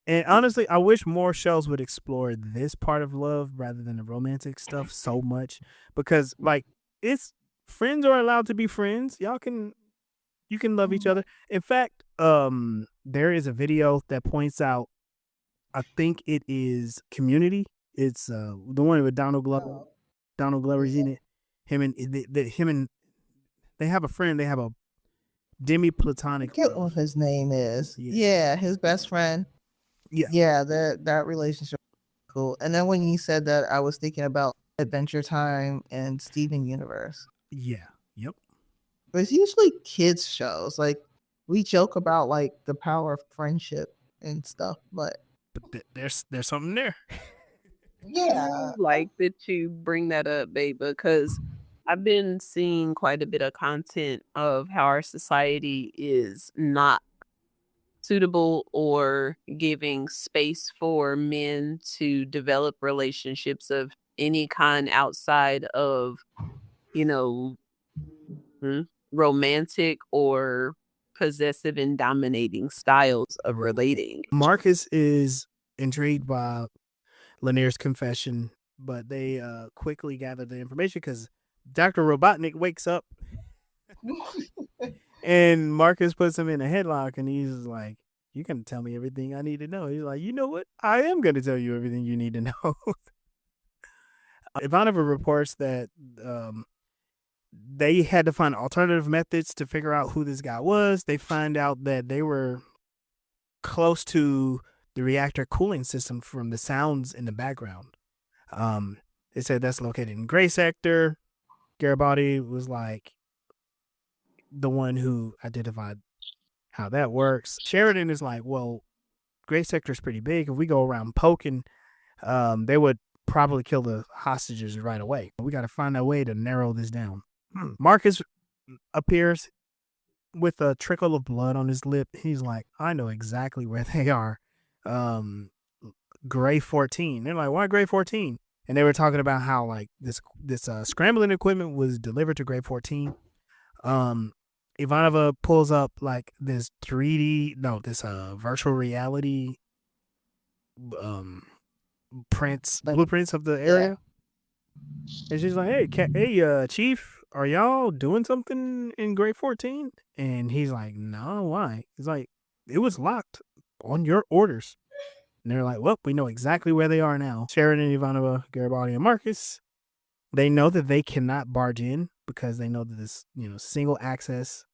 And honestly, I wish more shows would explore this part of love rather than the romantic stuff so much, because like, it's friends are allowed to be friends. You can love each other. In fact, there is a video that points out, I think it is Community. It's the one with Donald Glover. Donald Glover's in it. Him and they have a friend. They have a demi-platonic. I forget what his name is. Yeah, his best friend. Yeah, that relationship was cool. And then when you said that, I was thinking about Adventure Time and Steven Universe. Yeah. Yep. But it's usually kids shows. Like, we joke about like the power of friendship and stuff, but there's something there. Yeah, I like that you bring that up, babe, because I've been seeing quite a bit of content of how our society is not suitable or giving space for men to develop relationships of any kind outside of, romantic or possessive and dominating styles of relating. Markus is intrigued by Lanier's confession, but they quickly gather the information because Dr. Robotnik wakes up and Markus puts him in a headlock and he's like, "You're going to tell me everything I need to know." He's like, "You know what? I am going to tell you everything you need to know." Ivanova reports that they had to find alternative methods to figure out who this guy was. They find out that they were close to the reactor cooling system from the sounds in the background. They said that's located in Gray Sector. Garibaldi was like the one who identified how that works. Sheridan is like, well, Gray Sector is pretty big. If we go around poking, they would probably kill the hostages right away. We got to find a way to narrow this down. Markus appears with a trickle of blood on his lip. He's like, I know exactly where they are. Gray 14. They're like, why Gray 14? And they were talking about how like this scrambling equipment was delivered to Gray 14. Ivanova pulls up like this virtual reality blueprints of the area. And she's like, hey, Chief, are y'all doing something in Gray 14? And he's like, no, why? He's like, it was locked on your orders. And they're like, well, we know exactly where they are now. Sheridan, Ivanova, Garibaldi, and Markus, they know that they cannot barge in because they know that this, single access,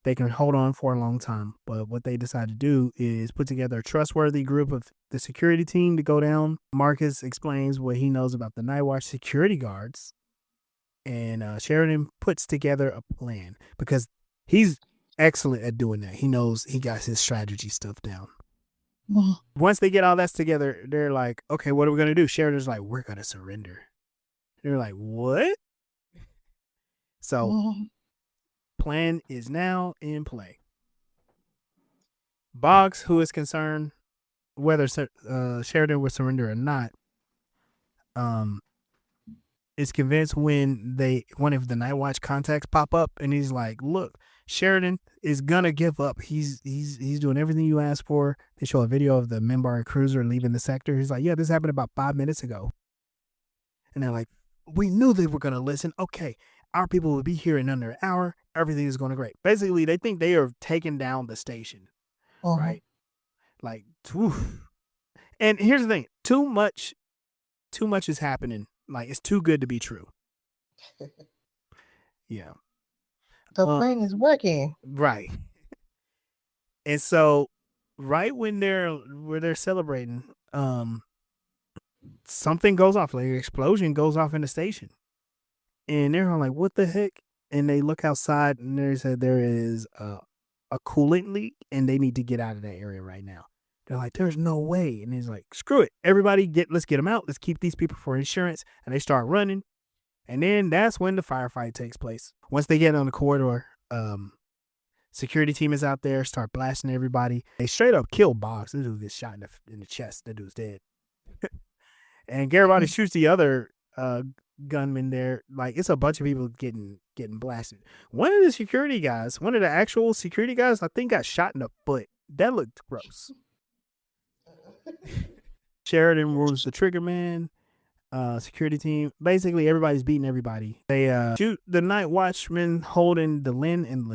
they can hold on for a long time. But what they decide to do is put together a trustworthy group of the security team to go down. Markus explains what he knows about the Nightwatch security guards. And Sheridan puts together a plan because he's excellent at doing that. He knows he got his strategy stuff down. Once they get all that together, they're like, okay, what are we going to do? Sheridan's like, we're going to surrender. They're like, what? So plan is now in play. Boggs, who is concerned whether Sheridan will surrender or not, is convinced when one of the Nightwatch contacts pop up and he's like, look, Sheridan is gonna give up. He's doing everything you asked for. They show a video of the Minbari cruiser leaving the sector. He's like, yeah, this happened about 5 minutes ago. And they're like, we knew they were gonna listen. Okay, our people will be here in under an hour. Everything is going to great. Basically, they think they are taking down the station, right? Like, oof. And here's the thing: too much is happening. Like, it's too good to be true. Yeah. The plan is working. Right. And so, right when they're celebrating, something goes off. Like, an explosion goes off in the station. And they're all like, what the heck? And they look outside and they said there is a coolant leak and they need to get out of that area right now. They're like, there's no way. And he's like, screw it. Everybody let's get them out. Let's keep these people for insurance. And they start running. And then that's when the firefight takes place. Once they get on the corridor, security team is out there, start blasting everybody. They straight up kill Boggs. This dude gets shot in the chest. That dude's dead. And Garibaldi shoots the other gunman there. Like, it's a bunch of people getting blasted. One of the actual security guys, I think got shot in the foot. That looked gross. Sheridan rules the trigger man. Security team. Basically, everybody's beating everybody. They shoot the night watchman holding Delenn and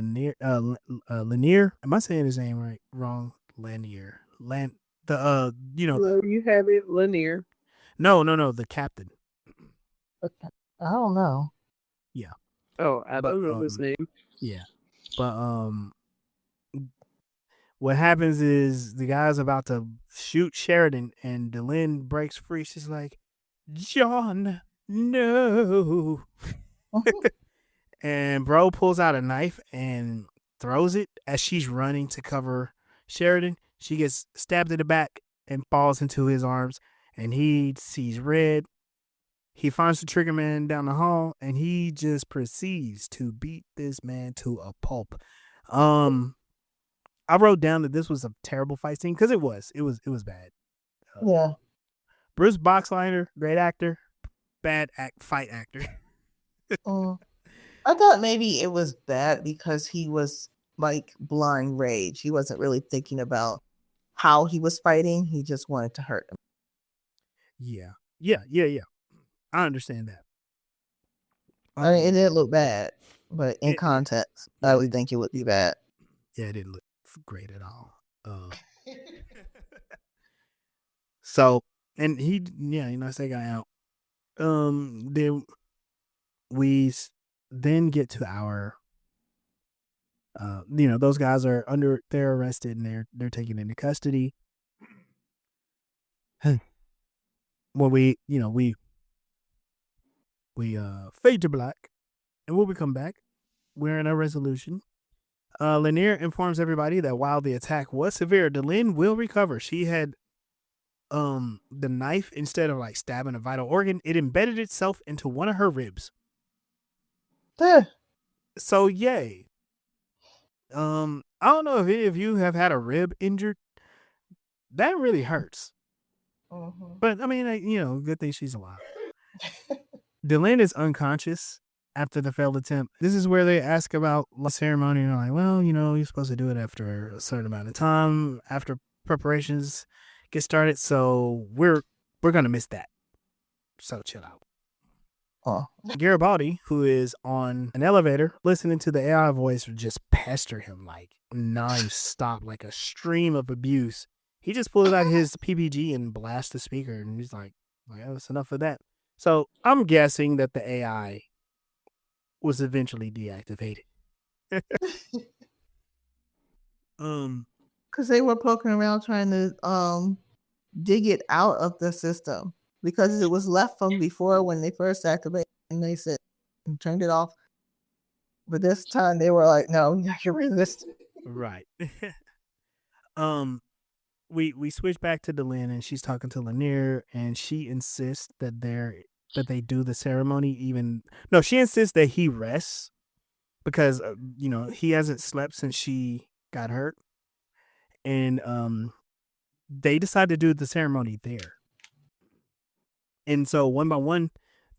Lanier. Am I saying his name right? Wrong. Lanier. You have it, Lanier. No, the captain. I don't know. Yeah. Oh, I don't know his name. Yeah. But what happens is the guy's about to shoot Sheridan and Delenn breaks free. She's like, John, no. And bro pulls out a knife and throws it as she's running to cover Sheridan. She gets stabbed in the back and falls into his arms, and he sees red. He finds the trigger man down the hall, and he just proceeds to beat this man to a pulp. I wrote down that this was a terrible fight scene because it was bad. Yeah. Bruce Boxleiter, great actor, bad fight actor. I thought maybe it was bad because he was like blind rage. He wasn't really thinking about how he was fighting. He just wanted to hurt him. Yeah. I understand that. I mean, it didn't look bad, but in context, I would think it would be bad. Yeah, it didn't look great at all. So, and he, yeah, that's that guy out. Then we then get to our, those guys are they're arrested and they're taken into custody. Well, we fade to black, and when we come back, we're in a resolution. Lanier informs everybody that while the attack was severe, Delenn will recover. She had the knife, instead of like stabbing a vital organ, it embedded itself into one of her ribs. So yay. I don't know if any of you have had a rib injured. That really hurts. But I mean, good thing she's alive. Delenn is unconscious after the failed attempt. This is where they ask about the ceremony, and they're like, well, you're supposed to do it after a certain amount of time, after preparations get started. So we're gonna miss that. So chill out. Garibaldi, who is on an elevator, listening to the AI voice just pester him like non-stop, like a stream of abuse. He just pulls out his PPG and blasts the speaker, and he's like, that's enough of that. So I'm guessing that the AI was eventually deactivated. Because they were poking around trying to dig it out of the system, because it was left from before when they first activated, and they said and turned it off. But this time they were like, no, you can resist it. Right. We switch back to Delenn, and she's talking to Lanier, and she insists that they do the ceremony. She insists that he rests because he hasn't slept since she got hurt, and they decide to do the ceremony there. And so one by one,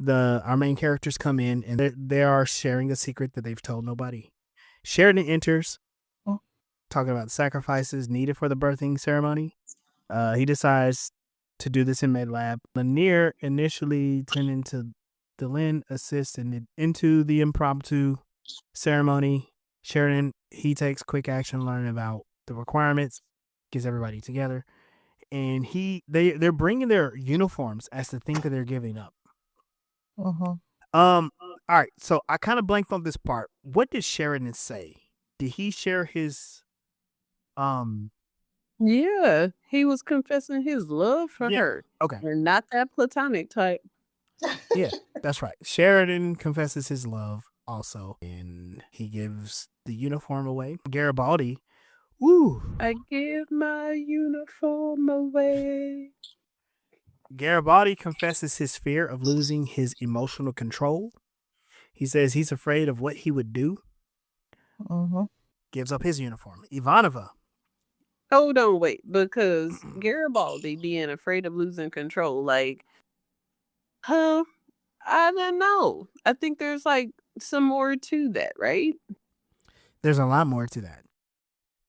our main characters come in, and they are sharing a secret that they've told nobody. Sheridan enters, talking about sacrifices needed for the birthing ceremony. He decides to do this in med-lab. Lanier, initially tending to Delenn, assists into the impromptu ceremony. Sheridan, he takes quick action, learning about the requirements, gets everybody together, and they're bringing their uniforms as the thing that they're giving up. All right, so I kind of blanked on this part. What did Sheridan say? Did he share his Yeah, he was confessing his love for her. Okay. And not that platonic type. Yeah, that's right. Sheridan confesses his love also, and he gives the uniform away. Garibaldi, I give my uniform away. Garibaldi confesses his fear of losing his emotional control. He says he's afraid of what he would do. Gives up his uniform. Ivanova. Hold on, wait, because Garibaldi being afraid of losing control, I don't know. I think there's some more to that, right? There's a lot more to that,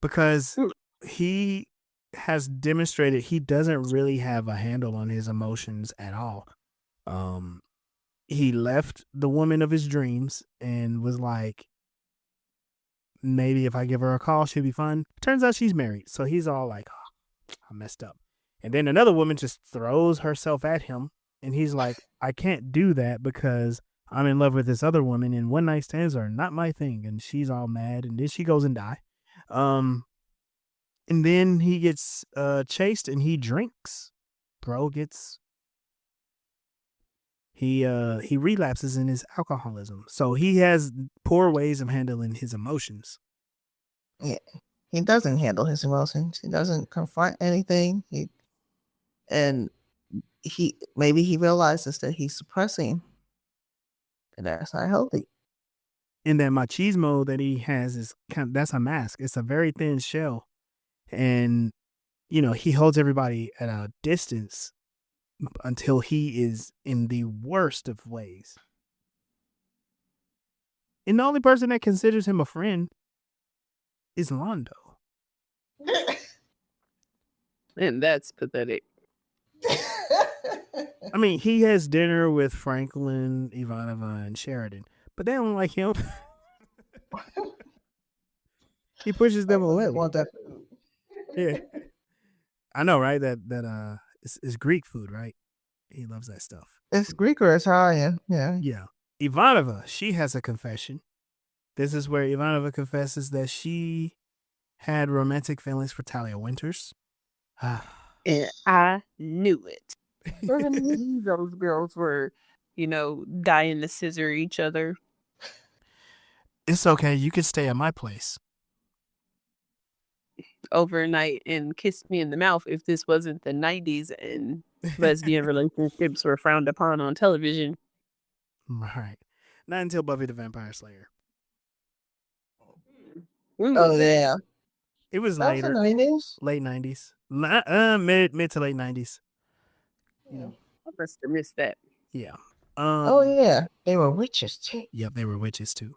because he has demonstrated he doesn't really have a handle on his emotions at all. He left the woman of his dreams and was like, maybe if I give her a call, she'll be fun. Turns out she's married. So he's all like, I messed up. And then another woman just throws herself at him. And he's like, I can't do that because I'm in love with this other woman, and one night stands are not my thing. And she's all mad. And then she goes and dies. And then he gets chased and he drinks. He relapses in his alcoholism. So he has poor ways of handling his emotions. Yeah, he doesn't handle his emotions. He doesn't confront anything. Maybe he realizes that he's suppressing, and that's not healthy. And that machismo that he has is that's a mask. It's a very thin shell, and he holds everybody at a distance until he is in the worst of ways. And the only person that considers him a friend is Londo. And that's pathetic. I mean, he has dinner with Franklin, Ivanova, and Sheridan, but they don't like him. He pushes them away. Want that food. Yeah, I know, right? That it's Greek food, right? He loves that stuff. It's Greek or Italian. Yeah. Yeah. Ivanova, she has a confession. This is where Ivanova confesses that she had romantic feelings for Talia Winters. And I knew it. Those girls were, dying to scissor each other. It's okay. You can stay at my place overnight and kissed me in the mouth if this wasn't the 90s and lesbian relationships were frowned upon on television. Right. Not until Buffy the Vampire Slayer. Oh, yeah. It was That was later. the 90s? Late 90s. Mid to late 90s. I must have missed that. Yeah. Oh, yeah. They were witches, too. Yep, they were witches, too.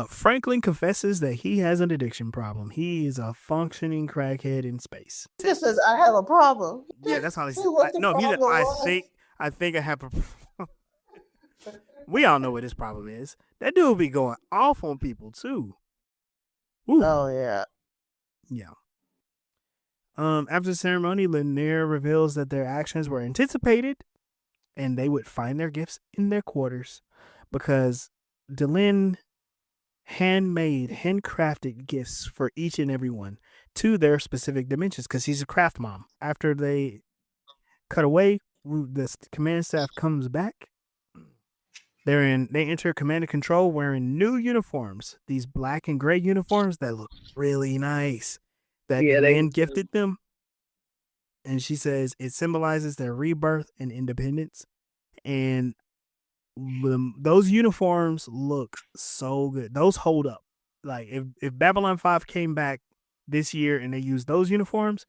Franklin confesses that he has an addiction problem. He is a functioning crackhead in space. He just says, I have a problem. Yeah, that's how he says. What the problem was. I think I have a problem. We all know what his problem is. That dude be going off on people too. Ooh. Oh yeah. Yeah. After the ceremony, Lanier reveals that their actions were anticipated and they would find their gifts in their quarters because Delenn handcrafted gifts for each and every one to their specific dimensions because he's a craft mom. After they cut away, the command staff comes back. They enter command and control wearing new uniforms, these black and gray uniforms that look really nice. That Delenn gifted them. And she says it symbolizes their rebirth and independence. And those uniforms look so good. Those hold up. Like if Babylon 5 came back this year and they used those uniforms,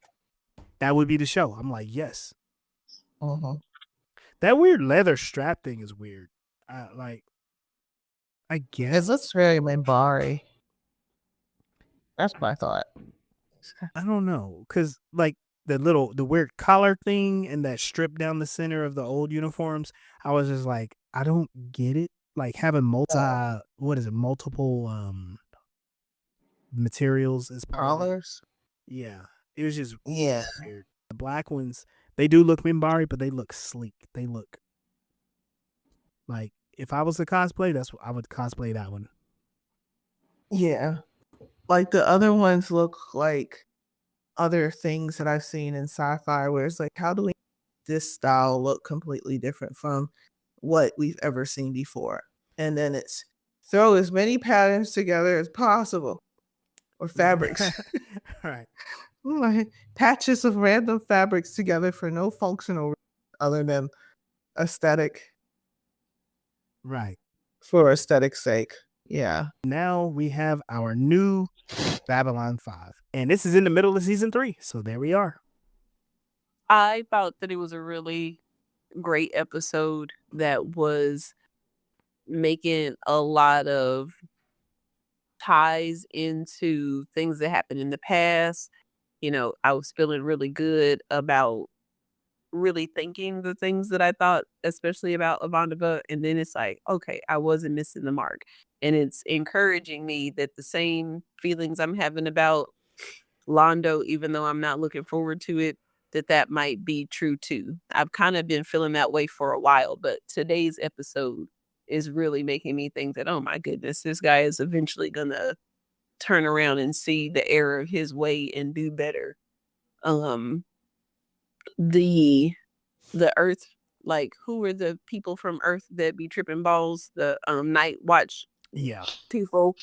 that would be the show. I'm like, yes. That weird leather strap thing is weird. I guess it looks very Minbari. That's what I thought. I don't know, cause like the weird collar thing and that strip down the center of the old uniforms, I was just like, I don't get it. Like having multiple materials as colors. Yeah, it was just weird. The black ones, they do look Minbari, but they look sleek. They look like if I was to cosplay, that's what I would cosplay that one. Yeah. Like the other ones look like other things that I've seen in sci-fi where it's like, how do we make this style look completely different from what we've ever seen before? And then it's throw as many patterns together as possible or fabrics. Right. Like patches of random fabrics together for no functional other than aesthetic. Right. For aesthetic's sake. Yeah. Now we have our new Babylon 5. And this is in the middle of season 3. So there we are. I thought that it was a really great episode that was making a lot of ties into things that happened in the past. I was feeling really good about really thinking the things that I thought, especially about Ivanova. And then it's like, okay, I wasn't missing the mark. And it's encouraging me that the same feelings I'm having about Londo, even though I'm not looking forward to it, that might be true too. I've kind of been feeling that way for a while, but today's episode is really making me think that, oh my goodness, this guy is eventually going to turn around and see the error of his way and do better. The Earth, like, who are the people from Earth that be tripping balls? The Nightwatch people,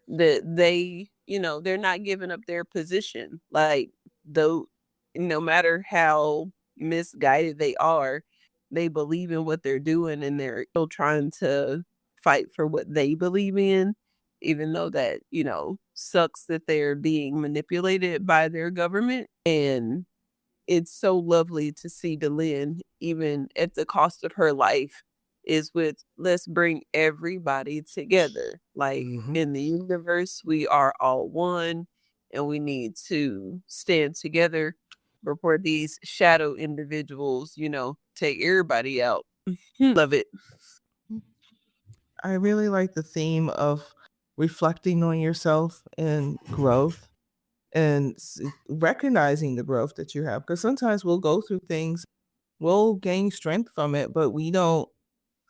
that they, they're not giving up their position. Like, though, no matter how misguided they are, they believe in what they're doing and they're still trying to fight for what they believe in, even though that, sucks that they're being manipulated by their government. And it's so lovely to see Delenn, even at the cost of her life, is with, let's bring everybody together. Like, in the universe, we are all one, and we need to stand together before these shadow individuals, take everybody out. Love it. I really like the theme of reflecting on yourself and growth and recognizing the growth that you have. Because sometimes we'll go through things, we'll gain strength from it, but we don't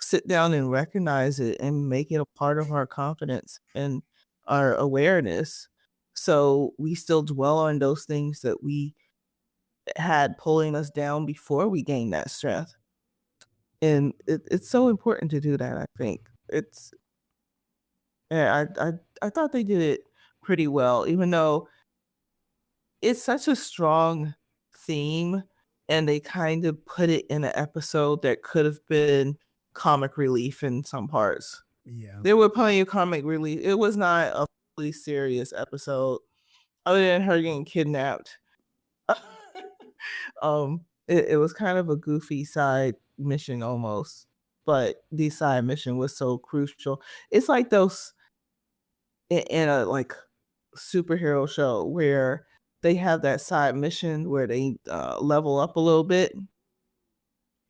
sit down and recognize it and make it a part of our confidence and our awareness. So we still dwell on those things that we had pulling us down before we gained that strength. And it's so important to do that, I think. It's yeah, I thought they did it pretty well, even though it's such a strong theme and they kind of put it in an episode that could have been comic relief in some parts. Yeah. There were plenty of comic relief. It was not a fully serious episode other than her getting kidnapped. It was kind of a goofy side mission almost, but the side mission was so crucial. It's like those in a like superhero show where they have that side mission where they level up a little bit.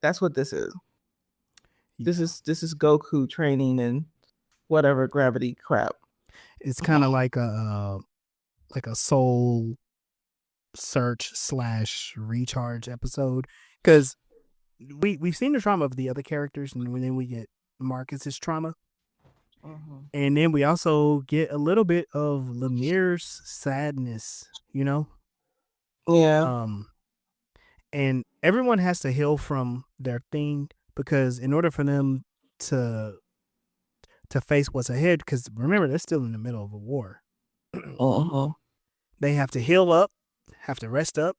That's what this is. This is Goku training and whatever gravity crap. It's kind of like a soul search / recharge episode, because we've seen the trauma of the other characters, and then we get Markus's trauma. And then we also get a little bit of Lemire's sadness, you know? Yeah. And everyone has to heal from their thing, because in order for them to face what's ahead, because remember, they're still in the middle of a war. They have to heal up, have to rest up,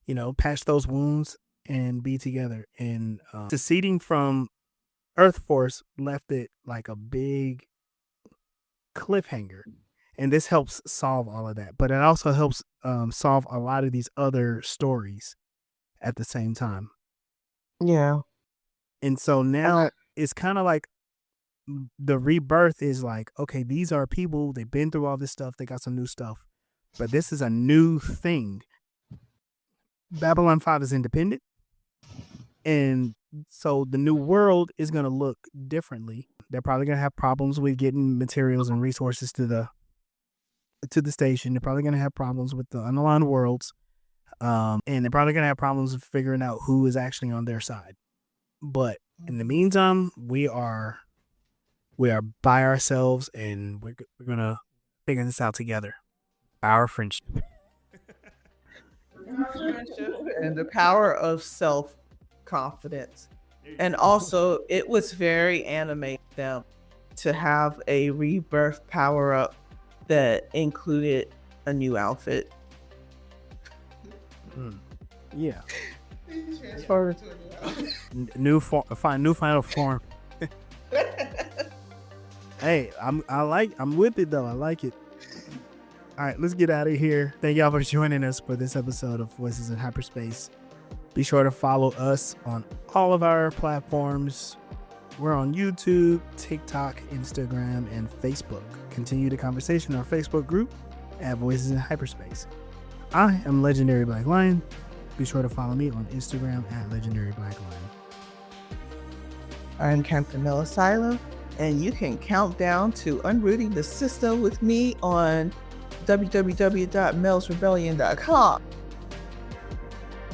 you know, patch those wounds and be together. And seceding from EarthForce left it like a big cliffhanger, and this helps solve all of that, but it also helps solve a lot of these other stories at the same time. Yeah. And so now it's kind of like the rebirth is like, okay, these are people, they've been through all this stuff, they got some new stuff, but this is a new thing. Babylon 5 is independent, and so the new world is going to look differently. They're probably going to have problems with getting materials and resources to the station. They're probably going to have problems with the unaligned worlds. And they're probably going to have problems with figuring out who is actually on their side. But in the meantime, we are by ourselves, and we're going to figure this out together. Our friendship. And the power of self-confidence. And also, it was very animated them to have a rebirth power-up that included a new outfit. Yeah. New final form. Hey, I'm with it though. I like it. All right, let's get out of here. Thank y'all for joining us for this episode of Voices in Hyperspace. Be sure to follow us on all of our platforms. We're on YouTube, TikTok, Instagram, and Facebook. Continue the conversation in our Facebook group at Voices in Hyperspace. I am Legendary Black Lion. Be sure to follow me on Instagram at Legendary Black Lion. I'm Captain Mel Asylum, and you can count down to unrooting the system with me on www.melsrebellion.com.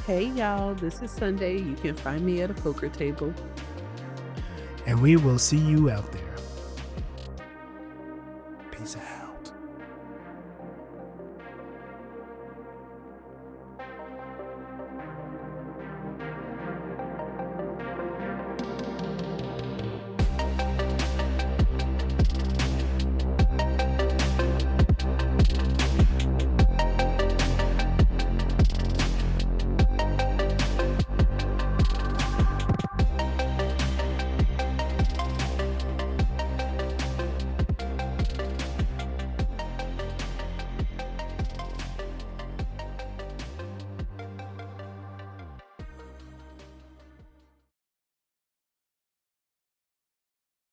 Hey y'all, this is Sunday. You can find me at a poker table. And we will see you out there.